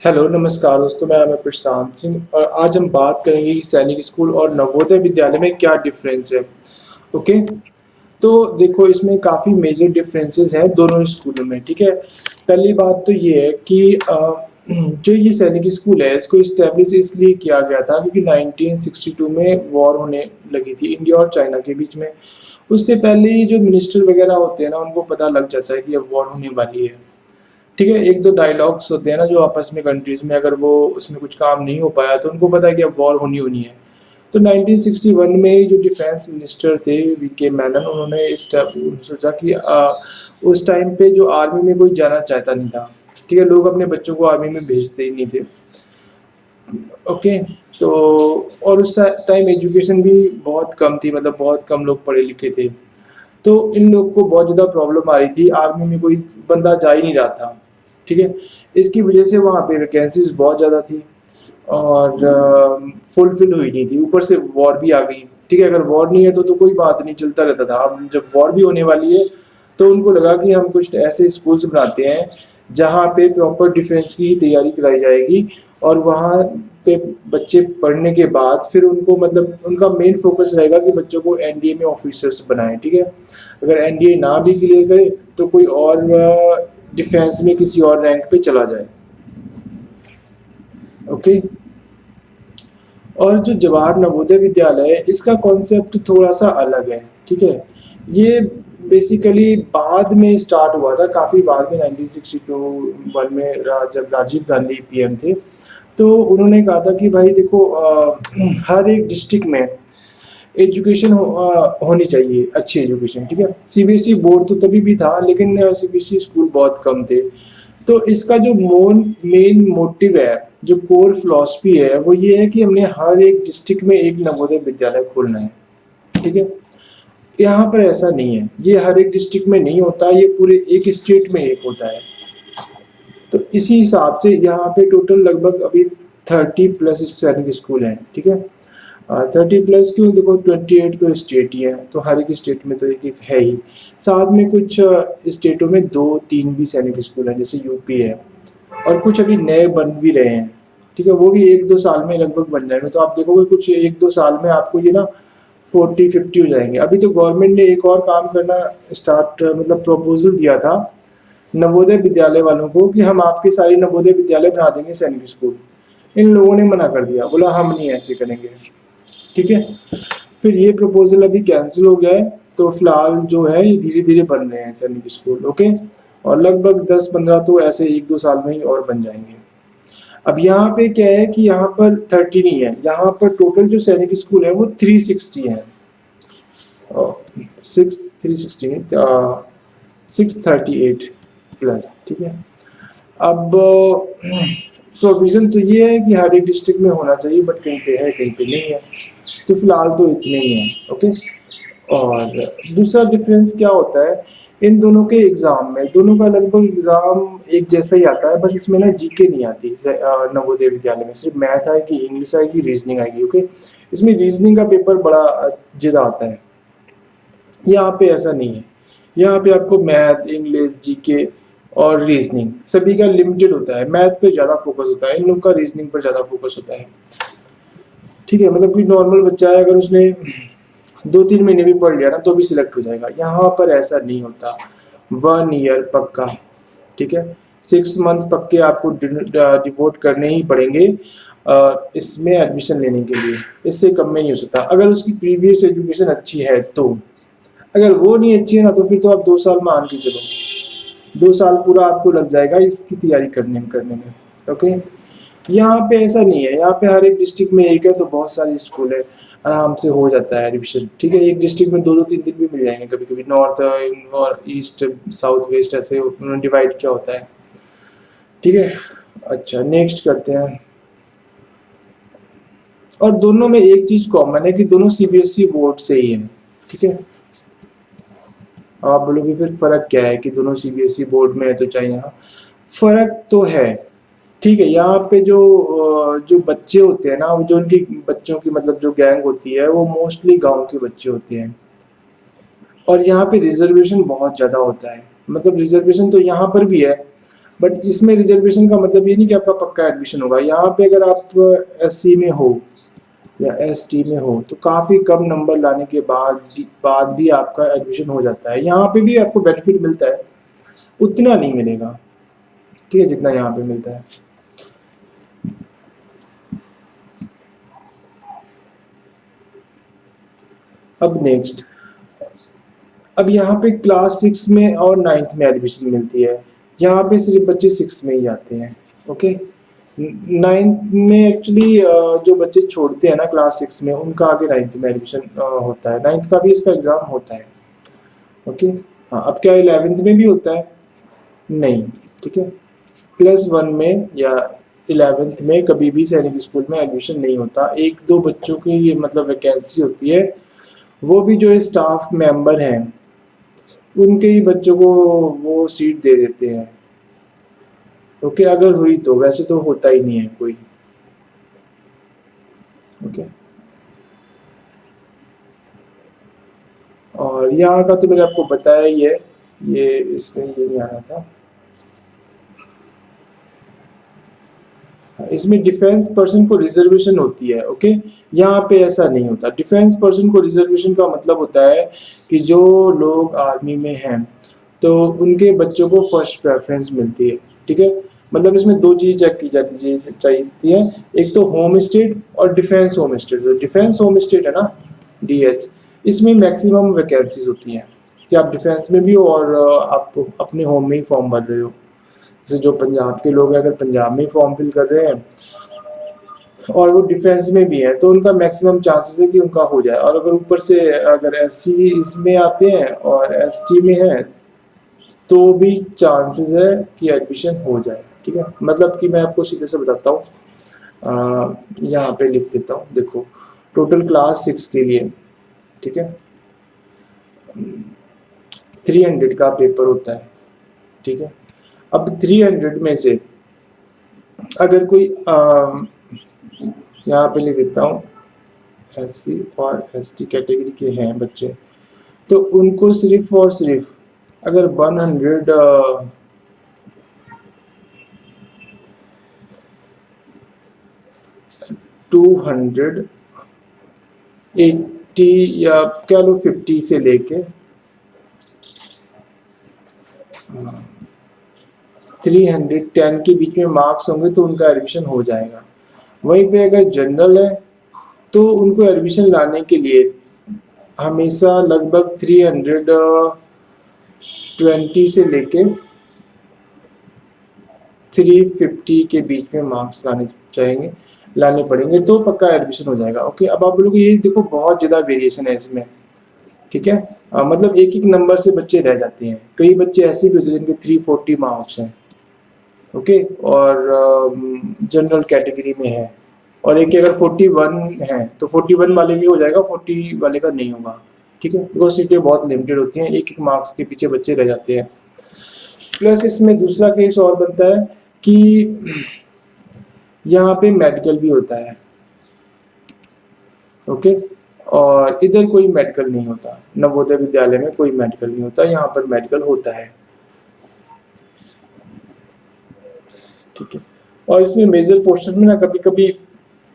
Hello नमस्कार दोस्तों, मैं प्रशांत सिंह और आज हम बात करेंगे कि सैनिक स्कूल और नवोदय विद्यालय में क्या डिफरेंस है। ओके। तो देखो, इसमें काफ़ी मेजर डिफरेंसेस हैं दोनों स्कूलों में। ठीक है। पहली बात तो ये है कि जो ये सैनिक स्कूल है इसको इस्टेब्लिश इसलिए किया गया था क्योंकि 1962 में वॉर होने लगी थी इंडिया और चाइना के बीच में। उससे पहले ही जो मिनिस्टर वगैरह होते हैं ना, उनको पता लग जाता है कि अब वॉर होने वाली है। ठीक है। एक दो डायलॉग्स होते हैं ना जो आपस में कंट्रीज में, अगर वो उसमें कुछ काम नहीं हो पाया तो उनको पता है कि अब वॉर होनी होनी है। तो 1961 में ही जो डिफेंस मिनिस्टर थे वीके मैनन, उन्होंने इस सोचा कि उस टाइम पे जो आर्मी में कोई जाना चाहता नहीं था। ठीक है। लोग अपने बच्चों को आर्मी में भेजते ही नहीं थे। ओके। तो और उस टाइम एजुकेशन भी बहुत कम थी, मतलब बहुत कम लोग पढ़े लिखे थे। तो इन लोग को बहुत ज़्यादा प्रॉब्लम आ रही थी, आर्मी में कोई बंदा जा ही नहीं रहा था। ठीक है। इसकी वजह से वहाँ पे वैकेंसीज बहुत ज़्यादा थी और फुलफिल हुई नहीं थी। ऊपर से वॉर भी आ गई। ठीक है। अगर वॉर नहीं है तो कोई बात नहीं, चलता रहता था। अब जब वॉर भी होने वाली है तो उनको लगा कि हम कुछ ऐसे स्कूल्स बनाते हैं जहाँ पे प्रॉपर डिफेंस की तैयारी कराई जाएगी और वहाँ पे बच्चे पढ़ने के बाद फिर उनको, मतलब उनका मेन फोकस रहेगा कि बच्चों को एनडीए में ऑफिसर्स बनाएं। ठीक है। अगर एनडीए ना भी क्लियर करे तो कोई और डिफेंस में किसी और रैंक पे चला जाए। ओके। और जो जवाहर नवोदय विद्यालय है इसका कॉन्सेप्ट थोड़ा सा अलग है। ठीक है। ये बेसिकली बाद में स्टार्ट हुआ था, काफ़ी बाद में 1962 में जब राजीव गांधी पीएम थे तो उन्होंने कहा था कि भाई देखो, हर एक डिस्ट्रिक्ट में एजुकेशन होनी चाहिए, अच्छी एजुकेशन। ठीक है। सीबीएसई बोर्ड तो तभी भी था लेकिन सीबीएसई स्कूल बहुत कम थे। तो इसका जो मेन मोटिव है, जो कोर फिलॉसफी है, वो ये है कि हमने हर एक डिस्ट्रिक्ट में एक नवोदय विद्यालय खोलना है। ठीक है। यहाँ पर ऐसा नहीं है, ये हर एक डिस्ट्रिक्ट में नहीं होता, ये पूरे एक स्टेट में एक होता है। तो इसी हिसाब से यहाँ पे टोटल लगभग अभी 30+ सैनिक स्कूल हैं। ठीक है। 30+ क्यों, देखो 28 तो स्टेट ही है, तो हर एक स्टेट में तो एक एक है ही। साथ में कुछ स्टेटों में दो तीन भी सैनिक स्कूल हैं, जैसे यूपी है। और कुछ अभी नए बन भी रहे हैं। ठीक है। वो भी 1-2 साल में लगभग बन जाएंगे, तो आप देखोगे कुछ 1-2 साल में आपको ये ना 40-50 हो जाएंगे। अभी तो गवर्नमेंट ने एक और काम करना स्टार्ट, मतलब प्रपोजल दिया था नवोदय विद्यालय वालों को कि हम आपके सारे नवोदय विद्यालय बना देंगे सैनिक स्कूल। इन लोगों ने मना कर दिया, बोला हम नहीं ऐसे करेंगे। ठीक है। फिर ये प्रपोजल अभी कैंसिल हो गया है। तो फिलहाल जो है ये धीरे धीरे बन रहे हैं सैनिक स्कूल। ओके। और लगभग 10-15 तो ऐसे 1-2 साल में ही और बन जाएंगे। अब यहाँ पे क्या है कि यहाँ पर 30 नहीं है, यहाँ पर टोटल जो सैनिक स्कूल है वो 360 है। 360 नहीं, 638+। ठीक है। अब प्रोविजन तो ये है कि हर एक डिस्ट्रिक्ट में होना चाहिए, बट कहीं पे है कहीं पे नहीं है। तो फिलहाल तो इतने ही है। ओके। और दूसरा डिफरेंस क्या होता है इन दोनों के एग्जाम में, दोनों का लगभग एग्जाम एक जैसा ही आता है, बस इसमें ना जीके नहीं आती। जैसे नवोदय विद्यालय में सिर्फ मैथ आएगी, इंग्लिश आएगी, रीजनिंग आएगी। ओके। इसमें रीजनिंग का पेपर बड़ा ज्यादा आता है, यहाँ पे ऐसा नहीं है। यहाँ पे आपको मैथ, इंग्लिश, जीके और रीजनिंग सभी का लिमिटेड होता है। मैथ पे ज़्यादा फोकस होता है, इन लोग का रीजनिंग पर ज़्यादा फोकस होता है। ठीक है। मतलब कोई नॉर्मल बच्चा है, अगर उसने 2-3 महीने भी पढ़ लिया ना तो भी सिलेक्ट हो जाएगा। यहाँ पर ऐसा नहीं होता, 1 ईयर पक्का। ठीक है। 6 मंथ पक्के आपको डिवोट करने ही पड़ेंगे इसमें एडमिशन लेने के लिए। इससे कम में नहीं हो सकता, अगर उसकी प्रीवियस एजुकेशन अच्छी है तो। अगर वो नहीं अच्छी है ना तो फिर तो आप 2 साल मान के चलो, 2 साल पूरा आपको लग जाएगा इसकी तैयारी करने में। ओके। यहाँ पे ऐसा नहीं है, यहाँ पे हर एक डिस्ट्रिक्ट में एक है तो बहुत सारे स्कूल है, आराम से हो जाता है एडमिशन। ठीक है। एक डिस्ट्रिक्ट में 2-2 3 दिन भी मिल जाएंगे, कभी कभी नॉर्थ और ईस्ट साउथ वेस्ट ऐसे उन्होंने डिवाइड किया होता है। ठीक है। अच्छा, नेक्स्ट करते हैं। और दोनों में एक चीज कॉमन है कि दोनों सीबीएसई बोर्ड से ही है। ठीक है। आप बोलोगे फिर फर्क क्या है कि दोनों सीबीएसई बोर्ड में है तो चाहिए। यहाँ फर्क तो है। ठीक है। यहाँ पे जो बच्चे होते हैं ना, जो उनकी बच्चों की, मतलब जो गैंग होती है, वो मोस्टली गांव के बच्चे होते हैं। और यहाँ पे रिजर्वेशन बहुत ज़्यादा होता है, मतलब रिजर्वेशन तो यहाँ पर भी है। बट इसमें रिजर्वेशन का मतलब ये नहीं कि आपका पक्का एडमिशन होगा। यहाँ पे अगर आप एससी में हो या एसटी में हो तो काफ़ी कम नंबर लाने के बाद भी आपका एडमिशन हो जाता है। यहाँ पे भी आपको बेनिफिट मिलता है, उतना नहीं मिलेगा, ठीक है, जितना यहाँ पे मिलता है। अब नेक्स्ट, अब यहाँ पे क्लास 6 में और 9th में एडमिशन मिलती है। यहाँ पे सिर्फ बच्चे 6 में ही आते हैं। ओके, 9th में एक्चुअली जो बच्चे छोड़ते हैं ना क्लास 6 में, उनका आगे 9th में एडमिशन होता है। 9th का भी इसका एग्ज़ाम होता है। ओके, हाँ, अब क्या 11th में भी होता है? नहीं, ठीक है। +1 में या 11th में कभी भी सैनिक स्कूल में एडमिशन नहीं होता। एक दो बच्चों की ये मतलब वैकेंसी होती है, वो भी जो स्टाफ मेंबर हैं उनके ही बच्चों को वो सीट दे देते हैं। ओके, अगर हुई तो, वैसे तो होता ही नहीं है कोई। ओके, और यहाँ का तो मैंने आपको बताया ही है, ये इसमें ये नहीं आना था। इसमें डिफेंस पर्सन को रिजर्वेशन होती है। ओके, यहाँ पे ऐसा नहीं होता। डिफेंस पर्सन को रिजर्वेशन का मतलब होता है कि जो लोग आर्मी में हैं तो उनके बच्चों को फर्स्ट प्रेफरेंस मिलती है, ठीक है। मतलब इसमें दो चीज चेक की जाती चाहिए, एक तो होम स्टेट और डिफेंस होम स्टेट। जो डिफेंस होम स्टेट है ना, डीएच, इसमें मैक्सिमम वैकेंसीज होती हैं कि आप डिफेंस में भी हो और आप अपने होम में ही फॉर्म भर रहे हो। जैसे जो पंजाब के लोग हैं, अगर पंजाब में फॉर्म फिल कर रहे हैं और वो डिफेंस में भी है तो उनका मैक्सिमम चांसेस है कि उनका हो जाए। और अगर ऊपर से अगर एससी इसमें आते हैं और एसटी में है तो भी चांसेस है कि एडमिशन हो जाए, ठीक है। मतलब कि मैं आपको सीधे से बताता हूँ, यहाँ पे लिख देता हूँ, देखो, टोटल क्लास 6 के लिए, ठीक है, 300 का पेपर होता है, ठीक है। अब 300 में से अगर कोई यहाँ पे लिख देता हूँ एससी और एसटी कैटेगरी के हैं बच्चे, तो उनको सिर्फ और सिर्फ अगर 280 या क्या लो 50 से लेके 310 के बीच में मार्क्स होंगे तो उनका एडमिशन हो जाएगा। वहीं पे अगर जनरल है तो उनको एडमिशन लाने के लिए हमेशा लगभग 320 से लेके 350 के बीच में मार्क्स लाने पड़ेंगे तो पक्का एडमिशन हो जाएगा। ओके, अब आप लोग ये देखो बहुत ज़्यादा वेरिएशन है इसमें, ठीक है। मतलब एक एक नंबर से बच्चे रह जाते हैं। कई बच्चे ऐसे भी होते हैं जिनके 340 मार्क्स हैं, ओके, और जनरल कैटेगरी में है, और एक अगर 41 है तो 41 वाले की हो जाएगा, 40 वाले का नहीं होगा, ठीक है। बिकॉज सीटें बहुत लिमिटेड होती हैं, एक एक मार्क्स के पीछे बच्चे रह जाते हैं। प्लस इसमें दूसरा केस और बनता है कि यहाँ पे मेडिकल भी होता है। ओके, और इधर कोई मेडिकल नहीं होता, नवोदय विद्यालय में कोई मेडिकल नहीं होता, यहाँ पर मेडिकल होता है, ठीक है। और इसमें मेजर पोर्शन में ना कभी कभी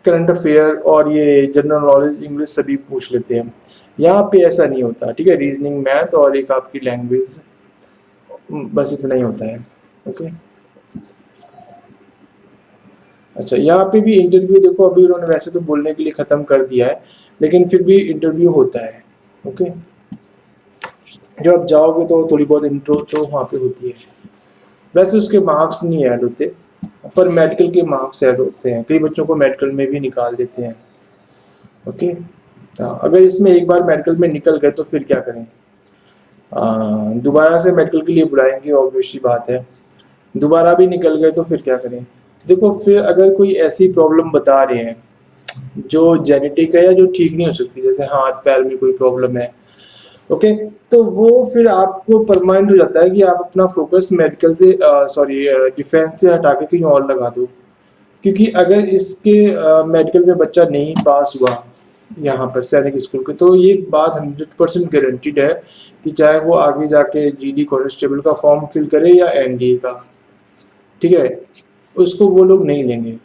करंट अफेयर और ये जनरल नॉलेज इंग्लिश सभी पूछ लेते हैं। यहाँ पे ऐसा नहीं होता, ठीक है। रीजनिंग, मैथ और एक आपकी लैंग्वेज, बस इतना ही होता है। ओके, अच्छा, यहाँ पे भी इंटरव्यू देखो, अभी उन्होंने वैसे तो बोलने के लिए ख़त्म कर दिया है लेकिन फिर भी इंटरव्यू होता है। ओके, जब आप जाओगे तो थोड़ी बहुत इंट्रो तो वहाँ पे होती है। वैसे उसके मार्क्स नहीं ऐड होते पर मेडिकल के मार्क्स ऐड होते हैं, कई बच्चों को मेडिकल में भी निकाल देते हैं। ओके, अगर इसमें एक बार मेडिकल में निकल गए तो फिर क्या करें, दोबारा से मेडिकल के लिए बुलाएंगे, ऑब्वियसली बात है। दोबारा भी निकल गए तो फिर क्या करें। देखो, फिर अगर कोई ऐसी प्रॉब्लम बता रहे हैं जो जेनेटिक है या जो ठीक नहीं हो सकती, जैसे हाथ पैर में कोई प्रॉब्लम है, ओके, तो वो फिर आपको परमानेंट हो जाता है कि आप अपना फोकस मेडिकल से सॉरी डिफेंस से हटा के कहीं और लगा दो। क्योंकि अगर इसके मेडिकल में बच्चा नहीं पास हुआ यहाँ पर सैनिक स्कूल के, तो ये बात 100% गारंटीड है कि चाहे वो आगे जाके जीडी कांस्टेबल का फॉर्म फिल करे या एनडीए का, ठीक है, उसको वो लोग नहीं लेंगे।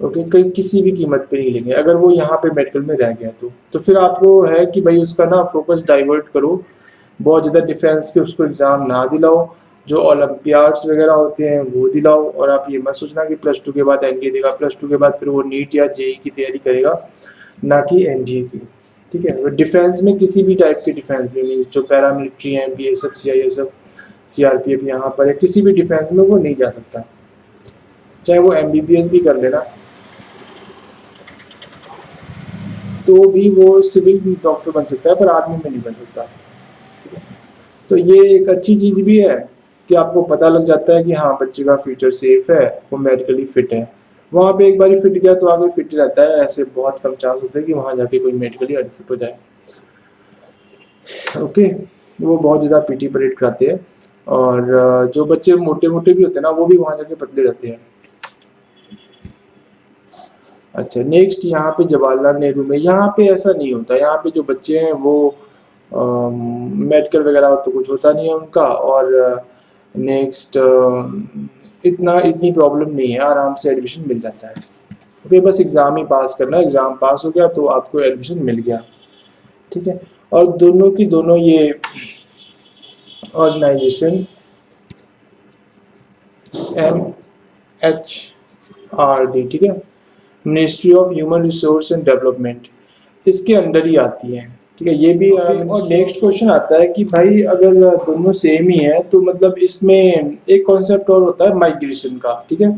ओके, कहीं किसी भी कीमत पे नहीं लेंगे अगर वो यहाँ पे मेडिकल में रह गया तो फिर आपको है कि भाई उसका ना फोकस डाइवर्ट करो, बहुत ज़्यादा डिफेंस के उसको एग्ज़ाम ना दिलाओ, जो ओलंपियाड्स वगैरह होते हैं वो दिलाओ। और आप ये मत सोचना कि प्लस टू के बाद एनडीए देगा, प्लस टू के बाद फिर वो नीट या जेई की तैयारी करेगा, ना कि एनडीए की। ठीक है, वो डिफेंस में किसी भी टाइप के डिफेंस में, मीन्स जो पैरामिलिट्री हैं, बीएसएफ, सीआईएसएफ, सीआरपीएफ यहाँ पर है, किसी भी डिफेंस में वो नहीं जा सकता, चाहे वो एमबीबीएस भी कर लेना तो भी वो सिविल डॉक्टर बन सकता है, पर आर्मी में नहीं बन सकता। तो ये एक अच्छी चीज़ भी है कि आपको पता लग जाता है कि हाँ बच्चे का फ्यूचर सेफ है, वो मेडिकली फिट है। वहाँ पे एक बार फिट गया तो आगे फिट रहता है, ऐसे बहुत कम चांस होते हैं कि वहाँ जाके कोई मेडिकली अनफिट हो जाए। ओके, वो बहुत ज़्यादा पीटी परेड कराते हैं, और जो बच्चे मोटे मोटे भी होते हैं ना वो भी वहाँ जाके पतले रहते हैं। अच्छा, नेक्स्ट यहाँ पे जवाहरलाल नेहरू में, यहाँ पे ऐसा नहीं होता, यहाँ पे जो बच्चे हैं वो मेडिकल वगैरह तो कुछ होता नहीं है उनका, और नेक्स्ट इतनी प्रॉब्लम नहीं है, आराम से एडमिशन मिल जाता है। ओके, बस एग्ज़ाम ही पास करना है, एग्ज़ाम पास हो गया तो आपको एडमिशन मिल गया। ठीक है, और दोनों की दोनों ये ऑर्गेनाइजेशन MHRD, ठीक है, ministry of human resource and development, इसके अंडर ही आती है। ठीक है, ये भी और नेक्स्ट क्वेश्चन आता है कि भाई अगर दोनों सेम ही है तो मतलब इसमें एक कॉन्सेप्ट और होता है माइग्रेशन का। ठीक है,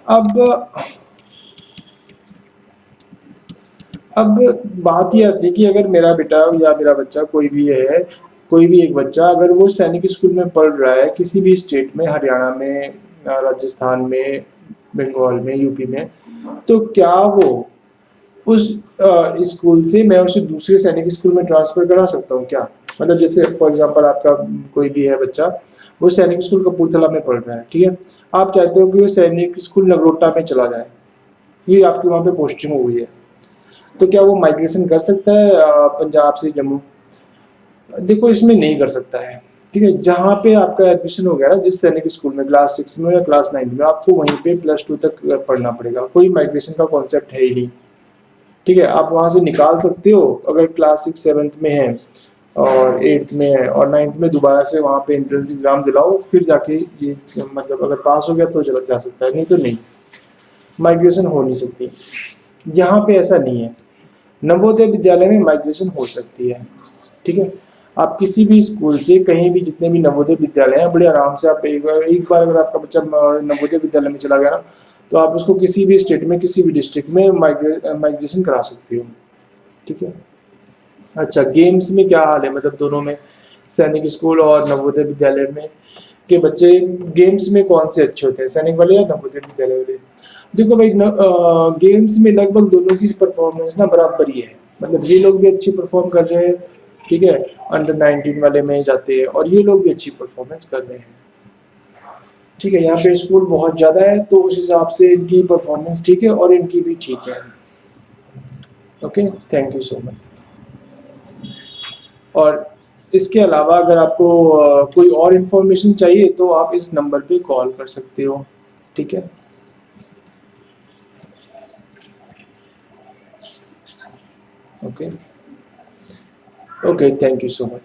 अब अब बात ये आती है कि अगर मेरा बेटा या मेरा बच्चा कोई भी है, कोई भी एक बच्चा अगर वो सैनिक स्कूल में पढ़ रहा है किसी भी स्टेट में, हरियाणा में, राजस्थान में, बंगाल में, यूपी में, तो क्या वो उस स्कूल से मैं उसे दूसरे सैनिक स्कूल में ट्रांसफर करा सकता हूँ क्या? मतलब जैसे फॉर एग्जांपल आपका कोई भी है बच्चा, वो सैनिक स्कूल कपूरथला में पढ़ रहा है, ठीक है, आप चाहते हो कि वो सैनिक स्कूल नगरोटा में चला जाए, ये आपकी वहाँ पे पोस्टिंग हुई है, तो क्या वो माइग्रेशन कर सकता है पंजाब से जम्मू? देखो, इसमें नहीं कर सकता है। ठीक है, जहाँ पे आपका एडमिशन हो गया ना, जिस सैनिक स्कूल में क्लास 6 में या क्लास 9 में, आपको वहीं पे प्लस 2 तक पढ़ना पड़ेगा, कोई माइग्रेशन का कॉन्सेप्ट है ही नहीं। ठीक है, आप वहां से निकाल सकते हो अगर क्लास 6 7th में है और 8th में है, और 9th में दोबारा से वहां पे एंट्रेंस एग्जाम दिलाओ, फिर जाके ये मतलब अगर पास हो गया तो चला जा सकता है, नहीं तो नहीं, माइग्रेशन हो नहीं सकती। यहाँ पे ऐसा नहीं है, नवोदय विद्यालय में माइग्रेशन हो सकती है। ठीक है, आप किसी भी स्कूल से कहीं भी, जितने भी नवोदय विद्यालय हैं, बड़े आराम से आप एक बार अगर आपका बच्चा नवोदय विद्यालय में चला गया ना, तो आप उसको किसी भी स्टेट में, किसी भी डिस्ट्रिक्ट में माइग्रेशन करा सकते हो। ठीक है, अच्छा, गेम्स में क्या हाल है, मतलब दोनों में, सैनिक स्कूल और नवोदय विद्यालय में के बच्चे गेम्स में कौन से अच्छे होते हैं, सैनिक वाले या नवोदय विद्यालय वाले? देखो भाई, गेम्स में लगभग दोनों की परफॉर्मेंस ना बराबर ही है, मतलब ये लोग भी अच्छी परफॉर्म कर रहे हैं, ठीक है, अंडर 19 वाले में जाते हैं, और ये लोग भी अच्छी परफॉर्मेंस कर रहे हैं। ठीक है, यहाँ पे स्कूल बहुत ज़्यादा है तो उस हिसाब से इनकी परफॉर्मेंस ठीक है और इनकी भी ठीक है। Okay, thank you so much. और इसके अलावा अगर आपको कोई और इन्फॉर्मेशन चाहिए तो आप इस नंबर पे कॉल कर सकते हो। ठीक है, okay, okay, thank you so much.